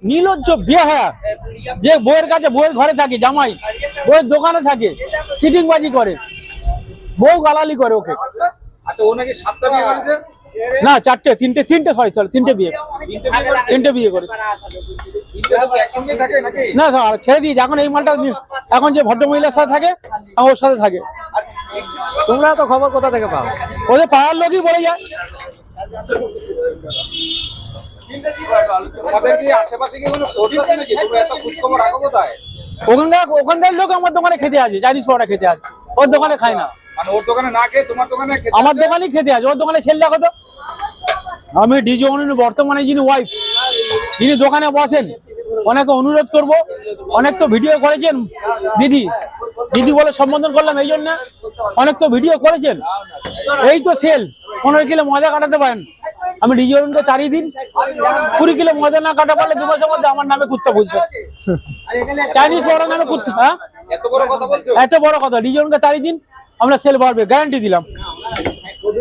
নির্লজ্জ বিয়ে যে বউয়ের কাছে বউয়ের ঘরে থাকে, জামাই বউয়ের দোকানে থাকে, চিটিংবাজি করে, বউ গালালি করে ওকে। আচ্ছা, ও নাকি 7টা বিয়ে করেছে? না, তিনটে সরি তিনটে বিয়ে করে। একসঙ্গে থাকে নাকি? না ছেড়ে দিয়ে এখন এই মালটা এখন যে ভদ্র মহিলার সাথে থাকে ওর সাথে থাকে। তোমরা তো খবর কোথা থেকে পাও? ওদের পাড়ার লোকই বলে যায়। তোমাদের কি আশেপাশে কি কোনো সোর্স আছে নাকি? তোমরা এত খোঁজ খবর রাখো কোথায়? ওখানকার লোক আমার দোকানে খেতে আছে, চাইনিজ পরোটা খেতে আছে, ওর দোকানে খায় না। মানে ওর দোকানে না খেয়ে তোমার দোকানে খেতে আমার আসে? দোকানেই খেতে আছে, ওর দোকানে ছেলে দেখো তো। আমি ডিজি বর্তমানে যিনি ওয়াইফ, যিনি দোকানে বসেন, অনেকে অনুরোধ করব, অনেক তো ভিডিও করেছেন দিদি দিদি বলে সম্বোধন করলাম এই জন্য, অনেক তো ভিডিও করেছেন। এই তো সেল 15 কিলো মজা কাটাতে পারেন, আমি ডিজিওনকে তাড়িয়ে দিন। 20 কিলো মজা না কাটা পারলে 2 মাসের মধ্যে আমার নামে কুত্তা বুঝবে, চাইনিজ পরোটা নামে কুত্তা। হ্যাঁ, এত বড় কথা বলছো? এত বড় কথা, ডিজিওনকে তাড়িয়ে দিন, আমরা সেল বাড়বে, গ্যারান্টি দিলাম।